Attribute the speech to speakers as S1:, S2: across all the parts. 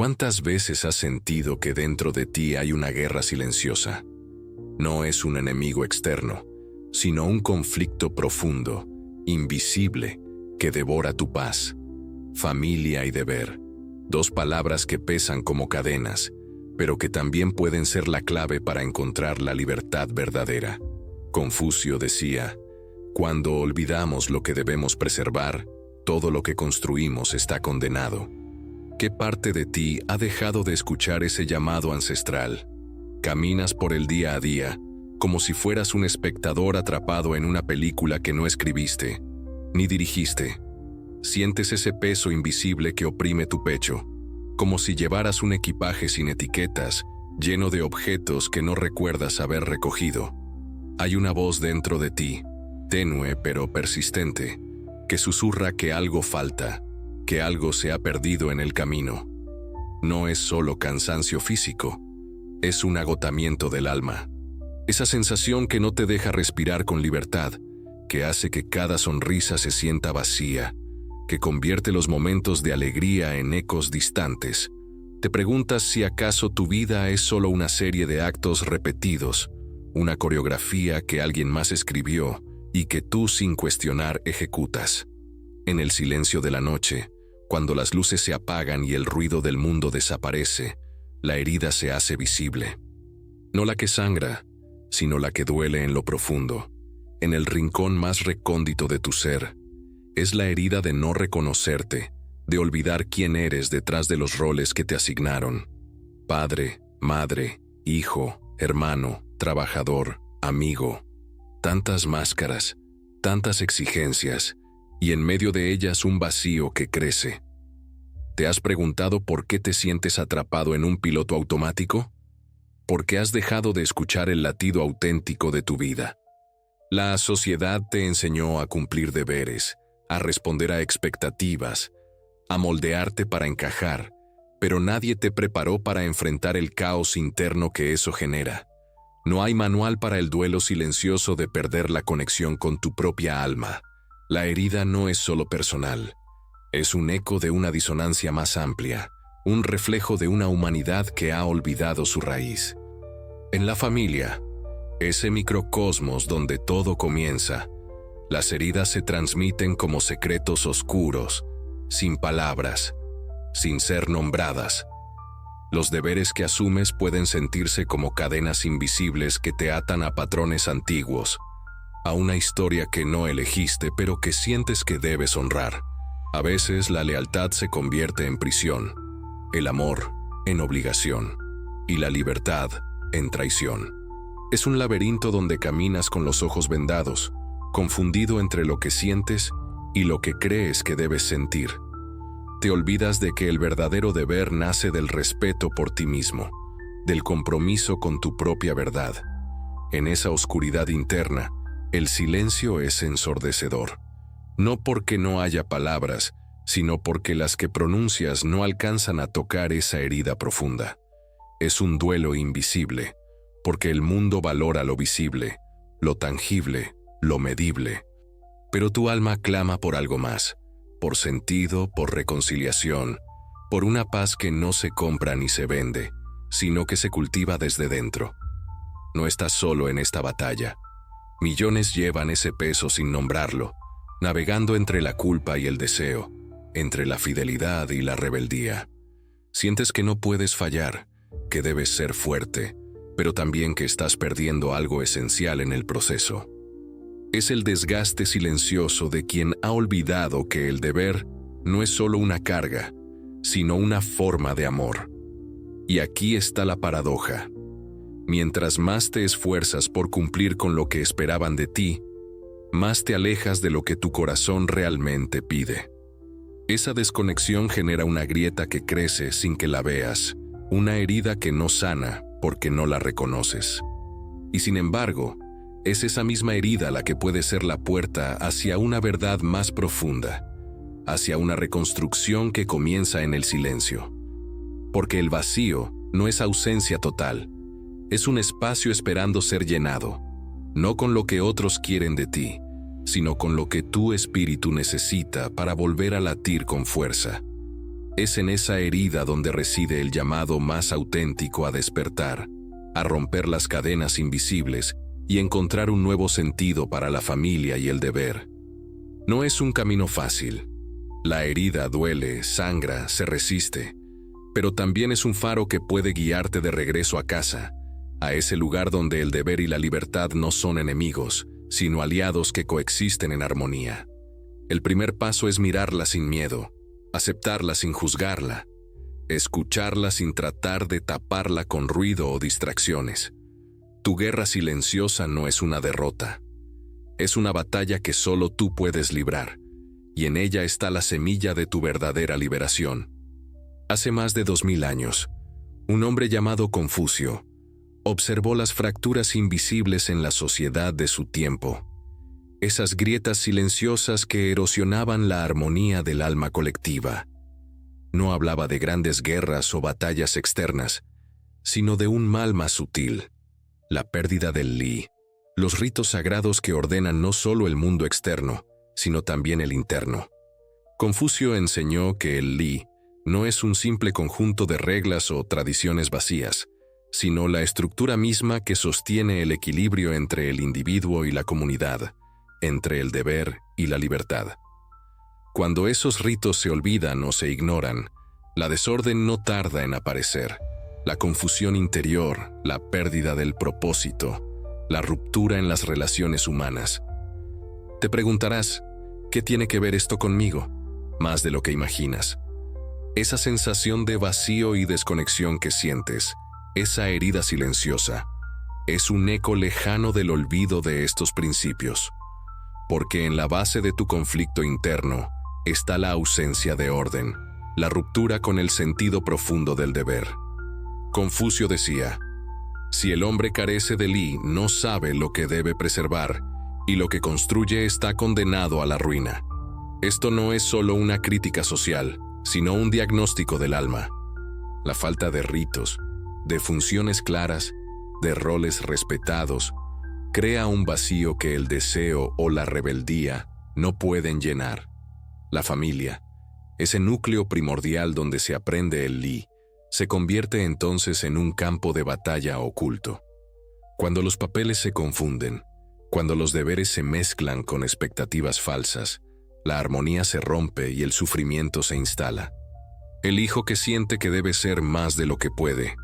S1: ¿Cuántas veces has sentido que dentro de ti hay una guerra silenciosa? No es un enemigo externo, sino un conflicto profundo, invisible, que devora tu paz. Familia y deber, dos palabras que pesan como cadenas, pero que también pueden ser la clave para encontrar la libertad verdadera. Confucio decía, cuando olvidamos lo que debemos preservar, todo lo que construimos está condenado. ¿Qué parte de ti ha dejado de escuchar ese llamado ancestral? Caminas por el día a día, como si fueras un espectador atrapado en una película que no escribiste, ni dirigiste. Sientes ese peso invisible que oprime tu pecho, como si llevaras un equipaje sin etiquetas, lleno de objetos que no recuerdas haber recogido. Hay una voz dentro de ti, tenue pero persistente, que susurra que algo falta, que algo se ha perdido en el camino. No es solo cansancio físico, es un agotamiento del alma. Esa sensación que no te deja respirar con libertad, que hace que cada sonrisa se sienta vacía, que convierte los momentos de alegría en ecos distantes. Te preguntas si acaso tu vida es solo una serie de actos repetidos, una coreografía que alguien más escribió y que tú sin cuestionar ejecutas. En el silencio de la noche, cuando las luces se apagan y el ruido del mundo desaparece, la herida se hace visible. No la que sangra, sino la que duele en lo profundo, en el rincón más recóndito de tu ser. Es la herida de no reconocerte, de olvidar quién eres detrás de los roles que te asignaron. Padre, madre, hijo, hermano, trabajador, amigo. Tantas máscaras, tantas exigencias, y en medio de ellas un vacío que crece. ¿Te has preguntado por qué te sientes atrapado en un piloto automático? ¿Por qué has dejado de escuchar el latido auténtico de tu vida? La sociedad te enseñó a cumplir deberes, a responder a expectativas, a moldearte para encajar, pero nadie te preparó para enfrentar el caos interno que eso genera. No hay manual para el duelo silencioso de perder la conexión con tu propia alma. La herida no es solo personal, es un eco de una disonancia más amplia, un reflejo de una humanidad que ha olvidado su raíz. En la familia, ese microcosmos donde todo comienza, las heridas se transmiten como secretos oscuros, sin palabras, sin ser nombradas. Los deberes que asumes pueden sentirse como cadenas invisibles que te atan a patrones antiguos, a una historia que no elegiste pero que sientes que debes honrar. A veces la lealtad se convierte en prisión, el amor en obligación y la libertad en traición. Es un laberinto donde caminas con los ojos vendados, confundido entre lo que sientes y lo que crees que debes sentir. Te olvidas de que el verdadero deber nace del respeto por ti mismo, del compromiso con tu propia verdad. En esa oscuridad interna, el silencio es ensordecedor. No porque no haya palabras, sino porque las que pronuncias no alcanzan a tocar esa herida profunda. Es un duelo invisible, porque el mundo valora lo visible, lo tangible, lo medible. Pero tu alma clama por algo más, por sentido, por reconciliación, por una paz que no se compra ni se vende, sino que se cultiva desde dentro. No estás solo en esta batalla. Millones llevan ese peso sin nombrarlo, navegando entre la culpa y el deseo, entre la fidelidad y la rebeldía. Sientes que no puedes fallar, que debes ser fuerte, pero también que estás perdiendo algo esencial en el proceso. Es el desgaste silencioso de quien ha olvidado que el deber no es solo una carga, sino una forma de amor. Y aquí está la paradoja. Mientras más te esfuerzas por cumplir con lo que esperaban de ti, más te alejas de lo que tu corazón realmente pide. Esa desconexión genera una grieta que crece sin que la veas, una herida que no sana porque no la reconoces. Y sin embargo, es esa misma herida la que puede ser la puerta hacia una verdad más profunda, hacia una reconstrucción que comienza en el silencio. Porque el vacío no es ausencia total, es un espacio esperando ser llenado, no con lo que otros quieren de ti, sino con lo que tu espíritu necesita para volver a latir con fuerza. Es en esa herida donde reside el llamado más auténtico a despertar, a romper las cadenas invisibles y encontrar un nuevo sentido para la familia y el deber. No es un camino fácil. La herida duele, sangra, se resiste, pero también es un faro que puede guiarte de regreso a casa, a ese lugar donde el deber y la libertad no son enemigos, sino aliados que coexisten en armonía. El primer paso es mirarla sin miedo, aceptarla sin juzgarla, escucharla sin tratar de taparla con ruido o distracciones. Tu guerra silenciosa no es una derrota. Es una batalla que solo tú puedes librar, y en ella está la semilla de tu verdadera liberación. Hace más de 2000 años, un hombre llamado Confucio observó las fracturas invisibles en la sociedad de su tiempo, esas grietas silenciosas que erosionaban la armonía del alma colectiva. No hablaba de grandes guerras o batallas externas, sino de un mal más sutil, la pérdida del Li, los ritos sagrados que ordenan no solo el mundo externo, sino también el interno. Confucio enseñó que el Li no es un simple conjunto de reglas o tradiciones vacías, sino la estructura misma que sostiene el equilibrio entre el individuo y la comunidad, entre el deber y la libertad. Cuando esos ritos se olvidan o se ignoran, la desorden no tarda en aparecer. La confusión interior, la pérdida del propósito, la ruptura en las relaciones humanas. Te preguntarás, ¿qué tiene que ver esto conmigo? Más de lo que imaginas. Esa sensación de vacío y desconexión que sientes, esa herida silenciosa, es un eco lejano del olvido de estos principios. Porque en la base de tu conflicto interno está la ausencia de orden, la ruptura con el sentido profundo del deber. Confucio decía, si el hombre carece de Li, no sabe lo que debe preservar, y lo que construye está condenado a la ruina. Esto no es solo una crítica social, sino un diagnóstico del alma. La falta de ritos, de funciones claras, de roles respetados, crea un vacío que el deseo o la rebeldía no pueden llenar. La familia, ese núcleo primordial donde se aprende el Li, se convierte entonces en un campo de batalla oculto. Cuando los papeles se confunden, cuando los deberes se mezclan con expectativas falsas, la armonía se rompe y el sufrimiento se instala. El hijo que siente que debe ser más de lo que puede,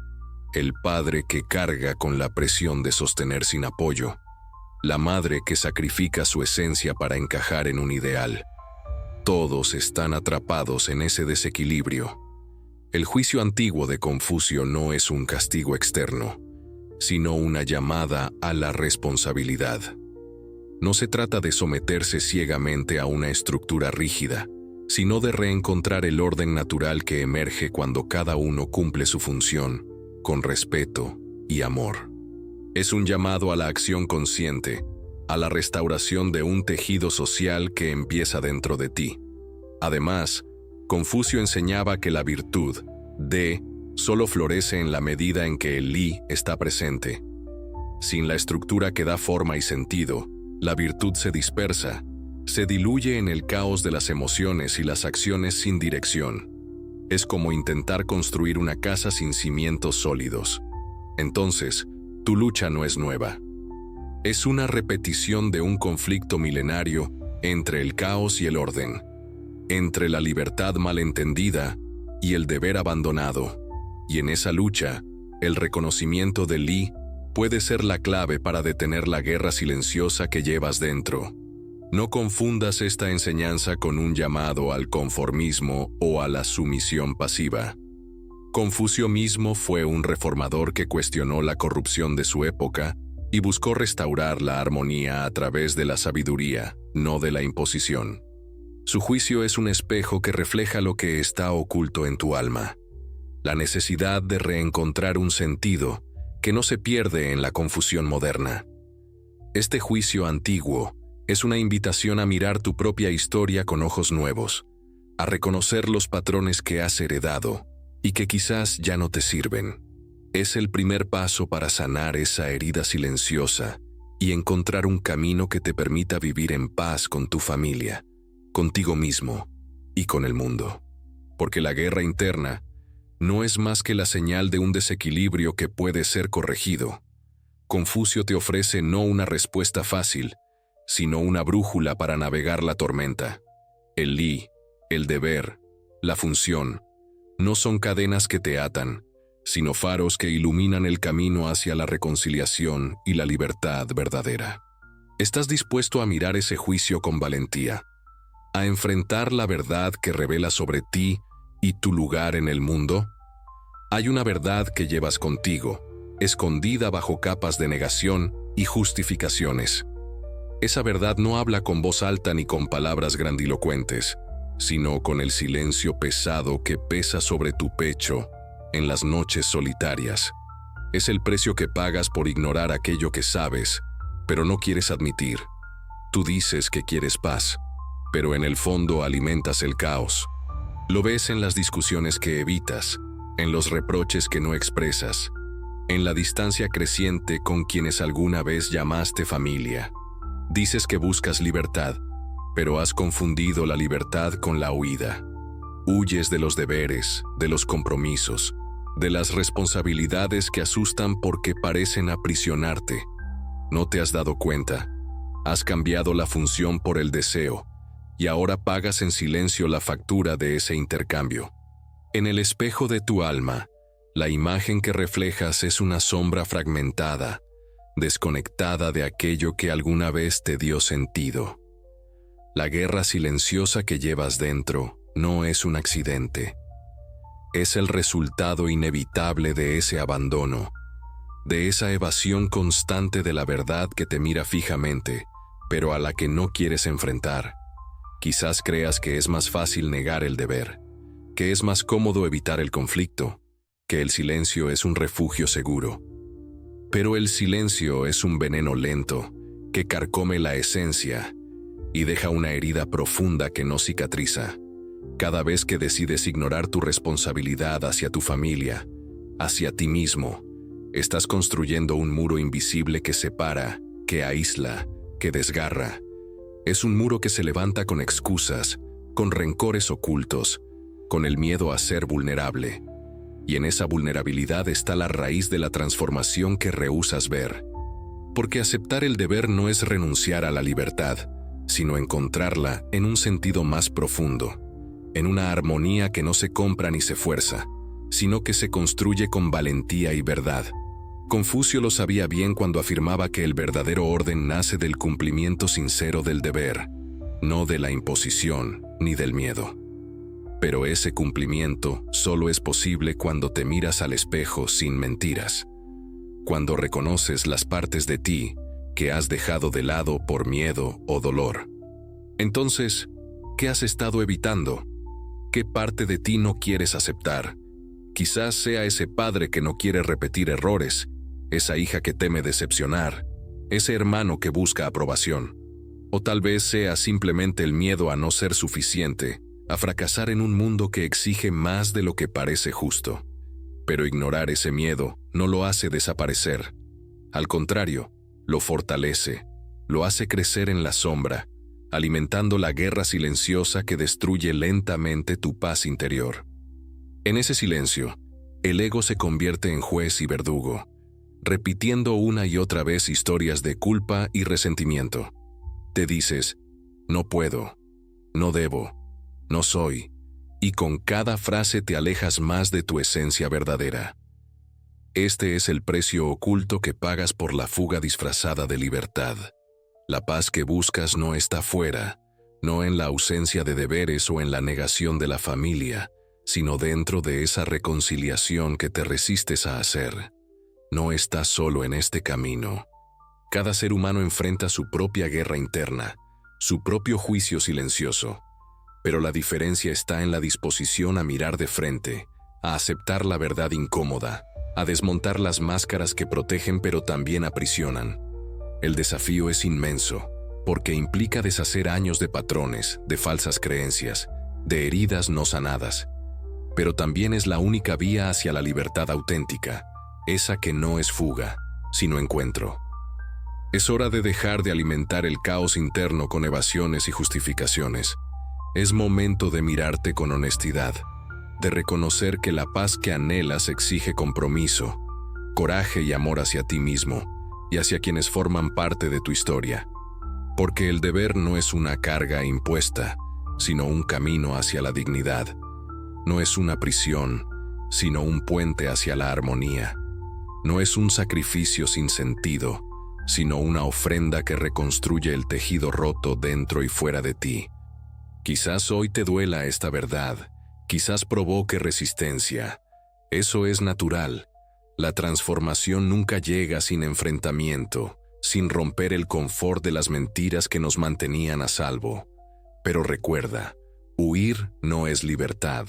S1: el padre que carga con la presión de sostener sin apoyo, la madre que sacrifica su esencia para encajar en un ideal. Todos están atrapados en ese desequilibrio. El juicio antiguo de Confucio no es un castigo externo, sino una llamada a la responsabilidad. No se trata de someterse ciegamente a una estructura rígida, sino de reencontrar el orden natural que emerge cuando cada uno cumple su función, con respeto y amor. Es un llamado a la acción consciente, a la restauración de un tejido social que empieza dentro de ti. Además, Confucio enseñaba que la virtud, solo florece en la medida en que el Li está presente. Sin la estructura que da forma y sentido, la virtud se dispersa, se diluye en el caos de las emociones y las acciones sin dirección. Es como intentar construir una casa sin cimientos sólidos. Entonces, tu lucha no es nueva. Es una repetición de un conflicto milenario entre el caos y el orden, entre la libertad malentendida y el deber abandonado. Y en esa lucha, el reconocimiento de Li puede ser la clave para detener la guerra silenciosa que llevas dentro. No confundas esta enseñanza con un llamado al conformismo o a la sumisión pasiva. Confucio mismo fue un reformador que cuestionó la corrupción de su época y buscó restaurar la armonía a través de la sabiduría, no de la imposición. Su juicio es un espejo que refleja lo que está oculto en tu alma, la necesidad de reencontrar un sentido que no se pierde en la confusión moderna. Este juicio antiguo es una invitación a mirar tu propia historia con ojos nuevos, a reconocer los patrones que has heredado y que quizás ya no te sirven. Es el primer paso para sanar esa herida silenciosa y encontrar un camino que te permita vivir en paz con tu familia, contigo mismo y con el mundo. porque la guerra interna no es más que la señal de un desequilibrio que puede ser corregido. Confucio te ofrece no una respuesta fácil, sino una brújula para navegar la tormenta. El li, el deber, la función, no son cadenas que te atan, sino faros que iluminan el camino hacia la reconciliación y la libertad verdadera. ¿Estás dispuesto a mirar ese juicio con valentía? ¿A enfrentar la verdad que revela sobre ti y tu lugar en el mundo? Hay una verdad que llevas contigo, escondida bajo capas de negación y justificaciones. Esa verdad no habla con voz alta ni con palabras grandilocuentes, sino con el silencio pesado que pesa sobre tu pecho en las noches solitarias. Es el precio que pagas por ignorar aquello que sabes, pero no quieres admitir. Tú dices que quieres paz, pero en el fondo alimentas el caos. Lo ves en las discusiones que evitas, en los reproches que no expresas, en la distancia creciente con quienes alguna vez llamaste familia. Dices que buscas libertad, pero has confundido la libertad con la huida. Huyes de los deberes, de los compromisos, de las responsabilidades que asustan porque parecen aprisionarte. No te has dado cuenta. Has cambiado la función por el deseo, y ahora pagas en silencio la factura de ese intercambio. En el espejo de tu alma, la imagen que reflejas es una sombra fragmentada, desconectada de aquello que alguna vez te dio sentido. La guerra silenciosa que llevas dentro no es un accidente. Es el resultado inevitable de ese abandono, de esa evasión constante de la verdad que te mira fijamente, pero a la que no quieres enfrentar. Quizás creas que es más fácil negar el deber, que es más cómodo evitar el conflicto, que el silencio es un refugio seguro. Pero el silencio es un veneno lento que carcome la esencia y deja una herida profunda que no cicatriza. Cada vez que decides ignorar tu responsabilidad hacia tu familia, hacia ti mismo, estás construyendo un muro invisible que separa, que aísla, que desgarra. Es un muro que se levanta con excusas, con rencores ocultos, con el miedo a ser vulnerable. Y en esa vulnerabilidad está la raíz de la transformación que rehusas ver. Porque aceptar el deber no es renunciar a la libertad, sino encontrarla en un sentido más profundo, en una armonía que no se compra ni se fuerza, sino que se construye con valentía y verdad. Confucio lo sabía bien cuando afirmaba que el verdadero orden nace del cumplimiento sincero del deber, no de la imposición ni del miedo. Pero ese cumplimiento solo es posible cuando te miras al espejo sin mentiras, cuando reconoces las partes de ti que has dejado de lado por miedo o dolor. Entonces, ¿qué has estado evitando? ¿Qué parte de ti no quieres aceptar? Quizás sea ese padre que no quiere repetir errores, esa hija que teme decepcionar, ese hermano que busca aprobación. O tal vez sea simplemente el miedo a no ser suficiente, a fracasar en un mundo que exige más de lo que parece justo. Pero ignorar ese miedo no lo hace desaparecer. Al contrario, lo fortalece, lo hace crecer en la sombra, alimentando la guerra silenciosa que destruye lentamente tu paz interior. En ese silencio, el ego se convierte en juez y verdugo, repitiendo una y otra vez historias de culpa y resentimiento. Te dices, no puedo, no debo, no soy, y con cada frase te alejas más de tu esencia verdadera. Este es el precio oculto que pagas por la fuga disfrazada de libertad. La paz que buscas no está fuera, no en la ausencia de deberes o en la negación de la familia, sino dentro de esa reconciliación que te resistes a hacer. No estás solo en este camino. Cada ser humano enfrenta su propia guerra interna, su propio juicio silencioso. Pero la diferencia está en la disposición a mirar de frente, a aceptar la verdad incómoda, a desmontar las máscaras que protegen pero también aprisionan. El desafío es inmenso, porque implica deshacer años de patrones, de falsas creencias, de heridas no sanadas. Pero también es la única vía hacia la libertad auténtica, esa que no es fuga, sino encuentro. Es hora de dejar de alimentar el caos interno con evasiones y justificaciones. Es momento de mirarte con honestidad, de reconocer que la paz que anhelas exige compromiso, coraje y amor hacia ti mismo y hacia quienes forman parte de tu historia. Porque el deber no es una carga impuesta, sino un camino hacia la dignidad. No es una prisión, sino un puente hacia la armonía. No es un sacrificio sin sentido, sino una ofrenda que reconstruye el tejido roto dentro y fuera de ti. Quizás hoy te duela esta verdad, quizás provoque resistencia. Eso es natural. La transformación nunca llega sin enfrentamiento, sin romper el confort de las mentiras que nos mantenían a salvo. Pero recuerda, huir no es libertad,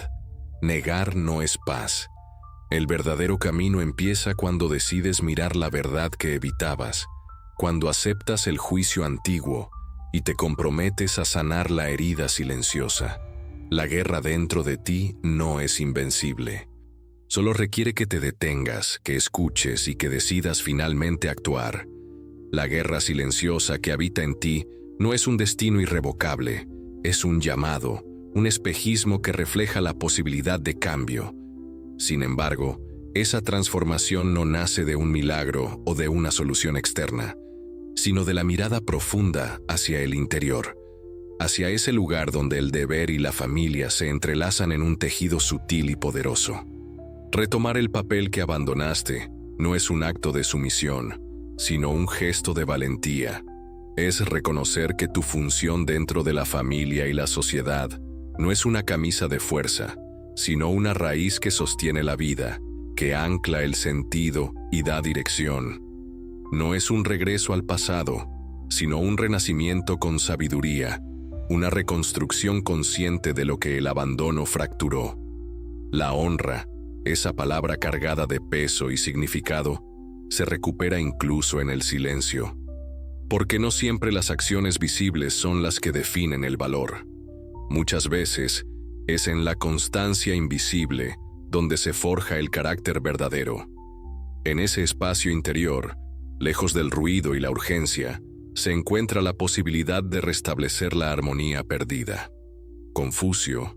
S1: negar no es paz. El verdadero camino empieza cuando decides mirar la verdad que evitabas, cuando aceptas el juicio antiguo y te comprometes a sanar la herida silenciosa. La guerra dentro de ti no es invencible. Solo requiere que te detengas, que escuches y que decidas finalmente actuar. La guerra silenciosa que habita en ti no es un destino irrevocable, es un llamado, un espejismo que refleja la posibilidad de cambio. Sin embargo, esa transformación no nace de un milagro o de una solución externa, sino de la mirada profunda hacia el interior, hacia ese lugar donde el deber y la familia se entrelazan en un tejido sutil y poderoso. Retomar el papel que abandonaste no es un acto de sumisión, sino un gesto de valentía. Es reconocer que tu función dentro de la familia y la sociedad no es una camisa de fuerza, sino una raíz que sostiene la vida, que ancla el sentido y da dirección. No es un regreso al pasado, sino un renacimiento con sabiduría, una reconstrucción consciente de lo que el abandono fracturó. La honra, esa palabra cargada de peso y significado, se recupera incluso en el silencio. Porque no siempre las acciones visibles son las que definen el valor. Muchas veces es en la constancia invisible donde se forja el carácter verdadero. En ese espacio interior, lejos del ruido y la urgencia, se encuentra la posibilidad de restablecer la armonía perdida. Confucio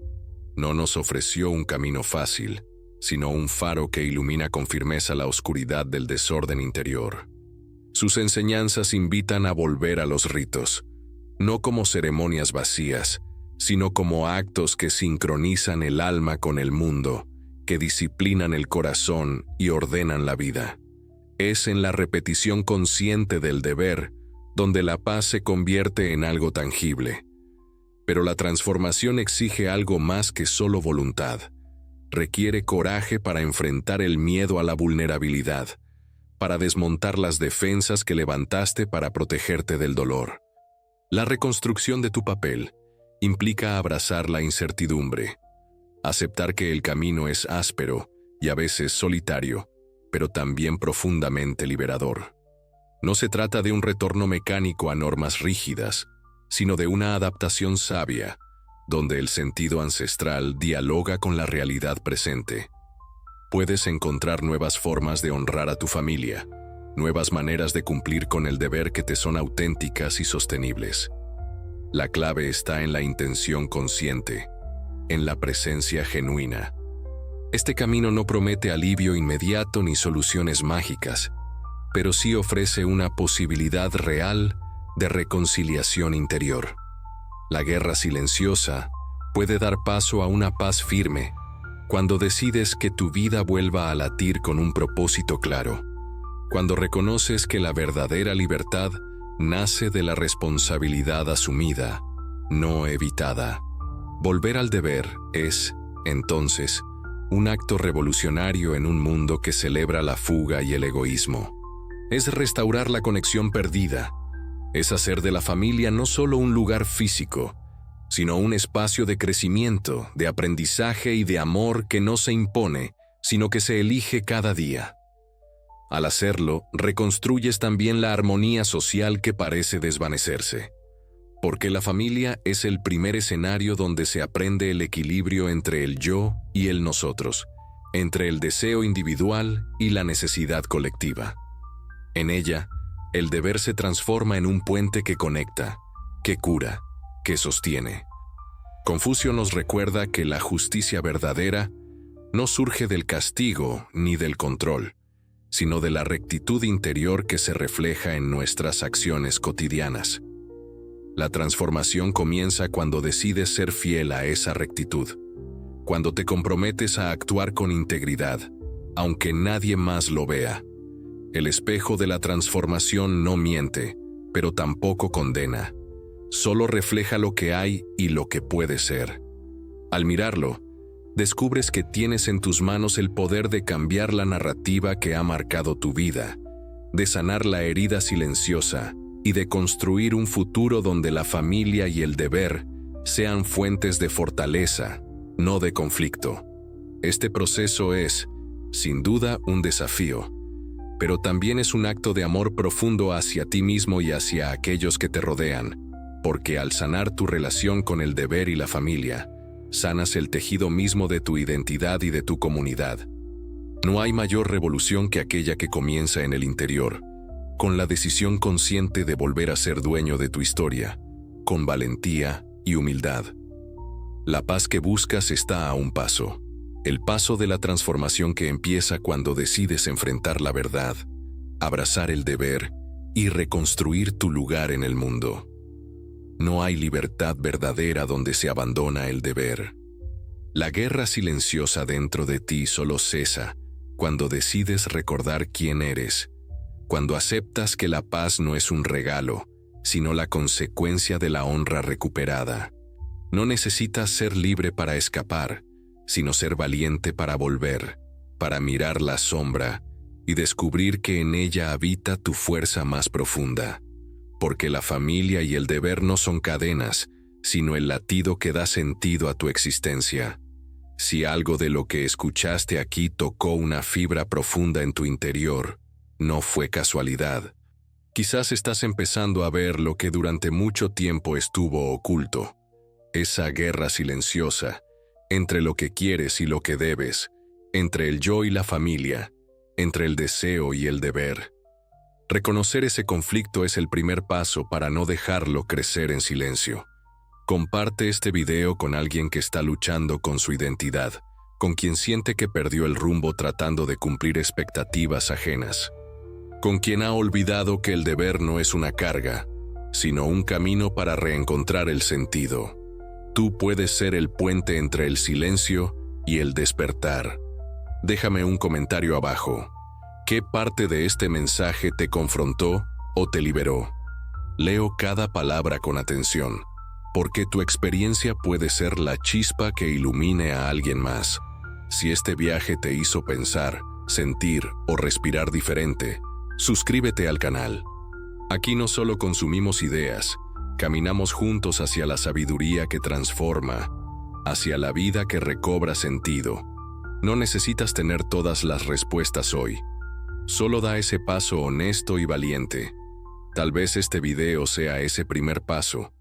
S1: no nos ofreció un camino fácil, sino un faro que ilumina con firmeza la oscuridad del desorden interior. Sus enseñanzas invitan a volver a los ritos, no como ceremonias vacías, sino como actos que sincronizan el alma con el mundo, que disciplinan el corazón y ordenan la vida. Es en la repetición consciente del deber donde la paz se convierte en algo tangible. Pero la transformación exige algo más que solo voluntad. Requiere coraje para enfrentar el miedo a la vulnerabilidad, para desmontar las defensas que levantaste para protegerte del dolor. La reconstrucción de tu papel implica abrazar la incertidumbre, aceptar que el camino es áspero y a veces solitario, pero también profundamente liberador. No se trata de un retorno mecánico a normas rígidas, sino de una adaptación sabia, donde el sentido ancestral dialoga con la realidad presente. Puedes encontrar nuevas formas de honrar a tu familia, nuevas maneras de cumplir con el deber que te son auténticas y sostenibles. La clave está en la intención consciente, en la presencia genuina. Este camino no promete alivio inmediato ni soluciones mágicas, pero sí ofrece una posibilidad real de reconciliación interior. La guerra silenciosa puede dar paso a una paz firme cuando decides que tu vida vuelva a latir con un propósito claro, cuando reconoces que la verdadera libertad nace de la responsabilidad asumida, no evitada. Volver al deber es, entonces, un acto revolucionario en un mundo que celebra la fuga y el egoísmo. Es restaurar la conexión perdida. Es hacer de la familia no solo un lugar físico, sino un espacio de crecimiento, de aprendizaje y de amor que no se impone, sino que se elige cada día. Al hacerlo, reconstruyes también la armonía social que parece desvanecerse. Porque la familia es el primer escenario donde se aprende el equilibrio entre el yo y el nosotros, entre el deseo individual y la necesidad colectiva. En ella, el deber se transforma en un puente que conecta, que cura, que sostiene. Confucio nos recuerda que la justicia verdadera no surge del castigo ni del control, sino de la rectitud interior que se refleja en nuestras acciones cotidianas. La transformación comienza cuando decides ser fiel a esa rectitud, cuando te comprometes a actuar con integridad, aunque nadie más lo vea. El espejo de la transformación no miente, pero tampoco condena. Solo refleja lo que hay y lo que puede ser. Al mirarlo, descubres que tienes en tus manos el poder de cambiar la narrativa que ha marcado tu vida, de sanar la herida silenciosa y de construir un futuro donde la familia y el deber sean fuentes de fortaleza, no de conflicto. Este proceso es, sin duda, un desafío, pero también es un acto de amor profundo hacia ti mismo y hacia aquellos que te rodean, porque al sanar tu relación con el deber y la familia, sanas el tejido mismo de tu identidad y de tu comunidad. No hay mayor revolución que aquella que comienza en el interior, con la decisión consciente de volver a ser dueño de tu historia, con valentía y humildad. La paz que buscas está a un paso, el paso de la transformación que empieza cuando decides enfrentar la verdad, abrazar el deber y reconstruir tu lugar en el mundo. No hay libertad verdadera donde se abandona el deber. La guerra silenciosa dentro de ti solo cesa cuando decides recordar quién eres, cuando aceptas que la paz no es un regalo, sino la consecuencia de la honra recuperada. No necesitas ser libre para escapar, sino ser valiente para volver, para mirar la sombra y descubrir que en ella habita tu fuerza más profunda. Porque la familia y el deber no son cadenas, sino el latido que da sentido a tu existencia. Si algo de lo que escuchaste aquí tocó una fibra profunda en tu interior, no fue casualidad. Quizás estás empezando a ver lo que durante mucho tiempo estuvo oculto. Esa guerra silenciosa, entre lo que quieres y lo que debes, entre el yo y la familia, entre el deseo y el deber. Reconocer ese conflicto es el primer paso para no dejarlo crecer en silencio. Comparte este video con alguien que está luchando con su identidad, con quien siente que perdió el rumbo tratando de cumplir expectativas ajenas, con quien ha olvidado que el deber no es una carga, sino un camino para reencontrar el sentido. Tú puedes ser el puente entre el silencio y el despertar. Déjame un comentario abajo. ¿Qué parte de este mensaje te confrontó o te liberó? Leo cada palabra con atención, porque tu experiencia puede ser la chispa que ilumine a alguien más. Si este viaje te hizo pensar, sentir o respirar diferente, suscríbete al canal. Aquí no solo consumimos ideas, caminamos juntos hacia la sabiduría que transforma, hacia la vida que recobra sentido. No necesitas tener todas las respuestas hoy. Solo da ese paso honesto y valiente. Tal vez este video sea ese primer paso,